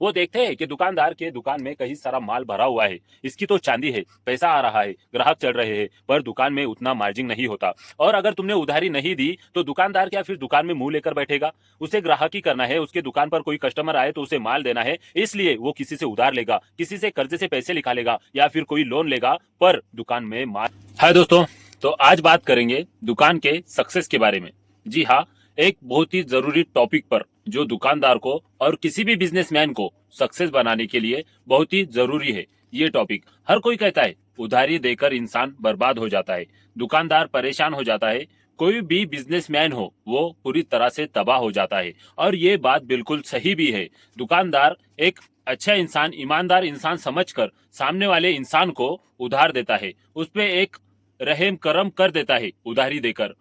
वो देखते हैं कि दुकानदार के दुकान में कहीं सारा माल भरा हुआ है, इसकी तो चांदी है, पैसा आ रहा है, ग्राहक चल रहे हैं, पर दुकान में उतना मार्जिन नहीं होता। और अगर तुमने उधारी नहीं दी तो दुकानदार क्या फिर दुकान में मुंह लेकर बैठेगा? उसे ग्राहकी करना है, उसके दुकान पर कोई कस्टमर आए तो उसे माल देना है, इसलिए वो किसी से उधार लेगा, किसी से कर्जे से पैसे निकालेगा या फिर कोई लोन लेगा, पर दुकान में माल। हाय दोस्तों, तो आज बात करेंगे दुकान के सक्सेस के बारे में। जी हाँ, एक बहुत ही जरूरी टॉपिक पर जो दुकानदार को और किसी भी बिजनेसमैन को सक्सेस बनाने के लिए बहुत ही जरूरी है। ये टॉपिक हर कोई कहता है, उधारी देकर इंसान बर्बाद हो जाता है, दुकानदार परेशान हो जाता है, कोई भी बिजनेसमैन हो वो पूरी तरह से तबाह हो जाता है। और ये बात बिल्कुल सही भी है। दुकानदार एक अच्छा इंसान, ईमानदार इंसान समझकर सामने वाले इंसान को उधार देता है, उस पे एक रहम करम कर देता है उधारी देकर।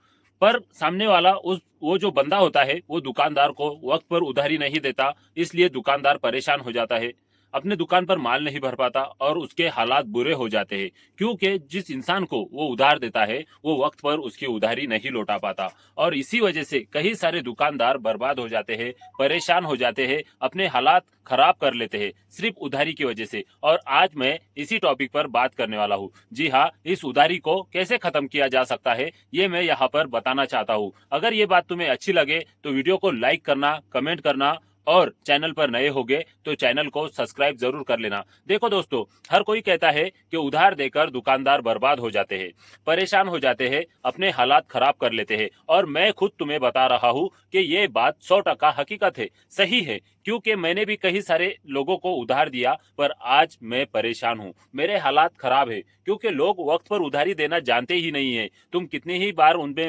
पर सामने वाला उस वो जो बंदा होता है वो दुकानदार को वक्त पर उधारी नहीं देता, इसलिए दुकानदार परेशान हो जाता है, अपने दुकान पर माल नहीं भर पाता और उसके हालात बुरे हो जाते हैं, क्योंकि जिस इंसान को वो उधार देता है वो वक्त पर उसकी उधारी नहीं लौटा पाता। और इसी वजह से कई सारे दुकानदार बर्बाद हो जाते हैं, परेशान हो जाते हैं, अपने हालात खराब कर लेते हैं सिर्फ उधारी की वजह से। और आज मैं इसी टॉपिक पर बात करने वाला हूँ। जी हाँ, इस उधारी को कैसे खत्म किया जा सकता है ये मैं यहाँ पर बताना चाहता हूँ। अगर ये बात तुम्हें अच्छी लगे तो वीडियो को लाइक करना, कमेंट करना और चैनल पर नए होगे तो चैनल को सब्सक्राइब जरूर कर लेना। देखो दोस्तों, हर कोई कहता है कि उधार देकर दुकानदार बर्बाद हो जाते हैं, परेशान हो जाते हैं, अपने हालात खराब कर लेते हैं। और मैं खुद तुम्हें बता रहा हूँ कि ये बात 100% हकीकत है, सही है, क्योंकि मैंने भी कई सारे लोगों को उधार दिया, पर आज मैं परेशान हूँ, मेरे हालात खराब है, क्योंकि लोग वक्त पर उधारी देना जानते ही नहीं है। तुम कितनी ही बार उनमें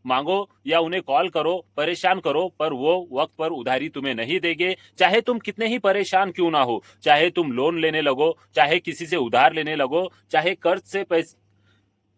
मांगो या उन्हें कॉल करो, परेशान करो, पर वो वक्त पर उधारी तुम्हें नहीं देंगे। चाहे तुम कितने ही परेशान क्यों ना हो, चाहे तुम लोन लेने लगो, चाहे किसी से उधार लेने लगो, चाहे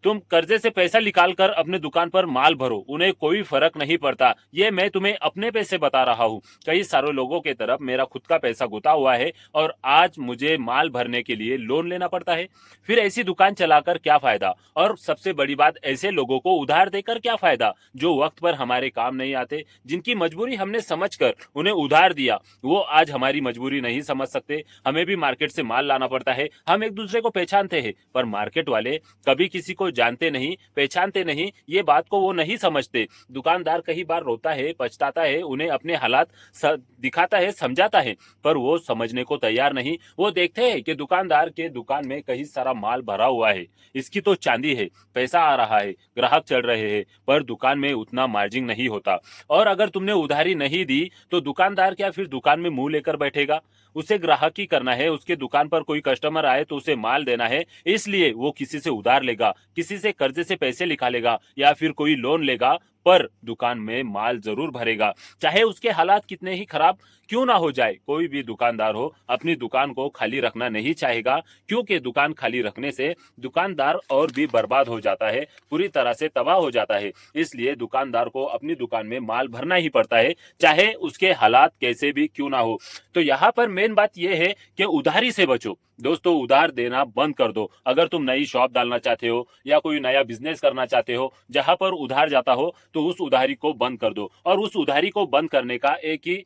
तुम कर्जे से पैसा निकाल कर अपने दुकान पर माल भरो, उन्हें कोई फर्क नहीं पड़ता। ये मैं तुम्हें अपने पैसे बता रहा हूँ। कई सारे लोगों के तरफ मेरा खुद का पैसा गुता हुआ है और आज मुझे माल भरने के लिए लोन लेना पड़ता है। फिर ऐसी दुकान चलाकर क्या फायदा? और सबसे बड़ी बात, ऐसे लोगों को उधार देकर क्या फायदा जो वक्त पर हमारे काम नहीं आते, जिनकी मजबूरी हमने समझकर उन्हें उधार दिया, वो आज हमारी मजबूरी नहीं समझ सकते। हमें भी मार्केट से माल लाना पड़ता है, हम एक दूसरे को पहचानते हैं, पर मार्केट वाले कभी किसी को जानते नहीं, पहचानते नहीं, ये बात को वो नहीं समझते। दुकानदार कई बार रोता है, पछताता है, उन्हें अपने हालात दिखाता है, समझाता है, पर वो समझने को तैयार नहीं। वो देखते हैं कि दुकानदार के दुकान में कहीं सारा माल भरा हुआ है, इसकी तो चांदी है, पैसा आ रहा है, ग्राहक चल रहे हैं, पर दुकान में उतना मार्जिन नहीं होता। और अगर तुमने उधारी नहीं दी तो दुकानदार क्या फिर दुकान में मुंह लेकर बैठेगा? उसे ग्राहकी करना है, उसके दुकान पर कोई कस्टमर आए तो उसे माल देना है, इसलिए वो किसी से उधार लेगा, किसी से कर्जे से पैसे निकालेगा या फिर कोई लोन लेगा, पर दुकान में माल जरूर भरेगा। चाहे उसके हालात कितने ही खराब क्यों ना हो जाए, कोई भी दुकानदार हो अपनी दुकान को खाली रखना नहीं चाहेगा, क्योंकि दुकान खाली रखने से दुकानदार और भी बर्बाद हो जाता है, पूरी तरह से तबाह हो जाता है। इसलिए दुकानदार को अपनी दुकान में माल भरना ही पड़ता है, चाहे उसके हालात कैसे भी क्यों ना हो। तो यहाँ पर मेन बात यह है कि उधारी से बचो दोस्तों, उधार देना बंद कर दो। अगर तुम नई शॉप डालना चाहते हो या कोई नया बिजनेस करना चाहते हो जहां पर उधार जाता हो, तो उस उधारी को बंद कर दो। और उस उधारी को बंद करने का एक ही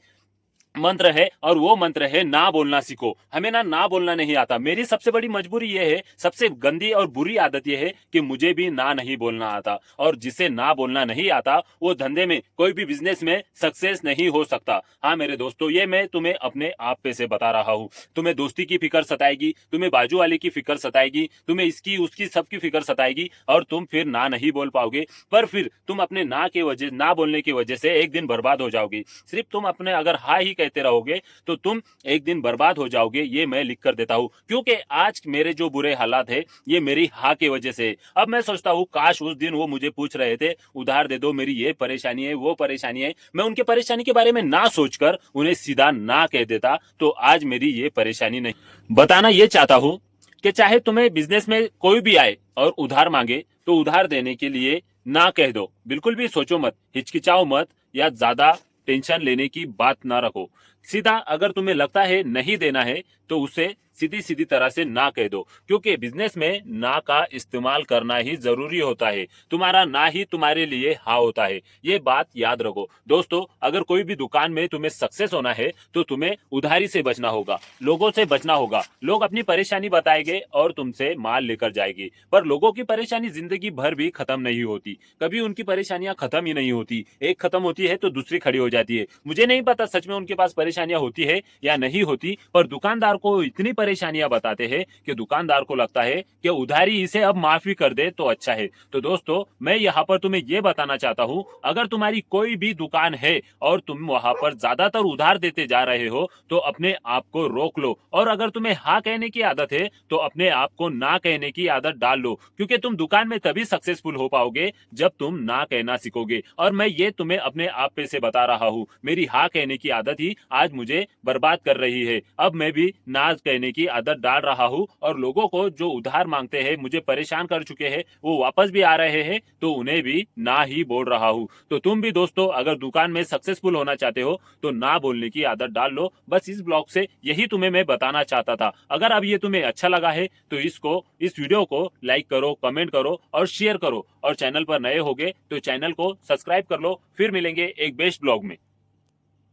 मंत्र है, और वो मंत्र है ना बोलना सीखो। हमें ना बोलना नहीं आता। मेरी सबसे बड़ी मजबूरी ये है, सबसे गंदी और बुरी आदत ये है कि मुझे भी ना नहीं बोलना आता। और जिसे ना बोलना नहीं आता वो धंधे में, कोई भी बिजनेस में सक्सेस नहीं हो सकता। हाँ मेरे दोस्तों, ये मैं तुम्हें अपने आप पे से बता रहा हूँ। तुम्हें दोस्ती की फिक्र सताएगी, तुम्हें बाजू वाले की फिक्र सताएगी, तुम्हें इसकी उसकी सबकी फिक्र सताएगी, और तुम फिर ना नहीं बोल पाओगे। पर फिर तुम अपने ना बोलने की वजह से एक दिन बर्बाद हो जाओगी। सिर्फ तुम अपने अगर हाँ ही कहते रहोगे तो तुम एक दिन बर्बाद हो जाओगे, ये मैं लिख कर देता हूं, क्योंकि आज मेरे जो बुरे हालात है ये मेरी हाँ की वजह से। अब मैं सोचता हूं काश उस दिन वो मुझे पूछ रहे थे उधार दे दो, मेरी ये परेशानी है, वो परेशानी है, मैं उनके परेशानी के बारे में ना सोचकर उन्हें सीधा ना कह देता, तो आज मेरी ये परेशानी नहीं। बताना ये चाहता हूं कि चाहे तुम्हें बिजनेस में कोई भी आए और उधार मांगे तो उधार देने के लिए ना कह दो। बिल्कुल भी सोचो मत, हिचकिचाओ मत, या ज्यादा टेंशन लेने की बात ना रखो। सीधा अगर तुम्हें लगता है नहीं देना है तो उसे सीधी सीधी तरह से ना कह दो, क्योंकि बिजनेस में ना का इस्तेमाल करना ही जरूरी होता है। तुम्हारा ना ही तुम्हारे लिए हाँ होता है, ये बात याद रखो दोस्तों। अगर कोई भी दुकान में तुम्हें सक्सेस होना है तो तुम्हें उधारी से बचना होगा, लोगों से बचना होगा। लोग अपनी परेशानी बताएंगे और तुमसे माल लेकर जाएंगे, पर लोगों की परेशानी जिंदगी भर भी खत्म नहीं होती। कभी उनकी परेशानियां खत्म ही नहीं होती, एक खत्म होती है तो दूसरी खड़ी हो जाती है। मुझे नहीं पता सच में उनके पास परेशानियां होती है या नहीं होती, पर दुकानदार को इतनी परेशानियां बताते हैं कि दुकानदार को लगता है कि उधारी इसे अब माफी कर दे तो अच्छा है। तो दोस्तों, मैं यहाँ पर तुम्हें यह बताना चाहता हूँ, अगर तुम्हारी कोई भी दुकान है और तुम वहां पर ज्यादातर उधार देते जा रहे हो तो अपने आप को रोक लो। और अगर तुम्हें हाँ कहने की आदत है तो अपने आप को ना कहने की आदत डाल लो, क्योंकि तुम दुकान में तभी सक्सेसफुल हो पाओगे जब तुम ना कहना सीखोगे। और मैं ये तुम्हें अपने आप पे से बता रहा हूँ, मेरी हाँ कहने की आदत ही आज मुझे बर्बाद कर रही है। अब मैं भी ना कहने की आदत डाल रहा हूँ, और लोगों को जो उधार मांगते हैं, मुझे परेशान कर चुके हैं, वो वापस भी आ रहे हैं तो उन्हें भी ना ही बोल रहा हूँ। तो तुम भी दोस्तों अगर दुकान में सक्सेसफुल होना चाहते हो तो ना बोलने की आदत डाल लो। बस इस ब्लॉग से यही तुम्हें मैं बताना चाहता था। अगर अब ये तुम्हें अच्छा लगा है तो इस वीडियो को लाइक करो, कमेंट करो और शेयर करो, और चैनल पर नए होगे तो चैनल को सब्सक्राइब कर लो। फिर मिलेंगे एक बेस्ट ब्लॉग में।